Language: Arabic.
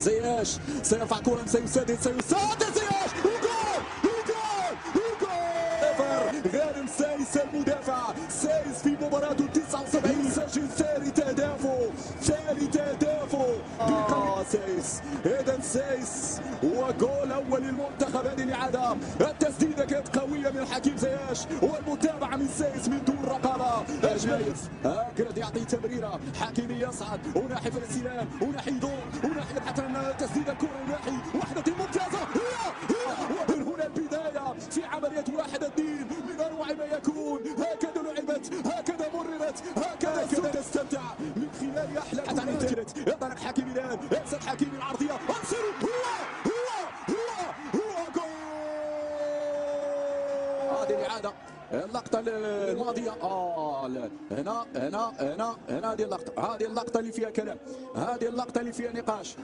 زياش سيرفع كرة، سيسدد زياش، وجول غانم سايس المدافع، سايس في مباراته 79 يسجل ثالث أهدافه سايس، إذن سايس وجول أول للمنتخب. هذه الإعادة، التسديدة كانت قوية من حكيم زياش والمتابعة من سايس من دون رقابة. جايز هكذا يعطي تمريرة، حكيمي يصعد وناحي فلسطين وناحي يدور وناحي يبحث عن تسديدة كرة وناحي واحدة ممتازة، ومن هنا البداية في عملية 1-2 من أروع ما يكون. هكذا لعبت، هكذا مررت، هكذا تستمتع من خلال أحلى التمريرات. ينطلق حكيمي الآن، يمسك حكيمي العرضية، أنصر هو جول. هذه الإعادة، اللقطة الماضية هنا هذه اللقطة اللي فيها كلام، هذه اللقطة اللي فيها نقاش.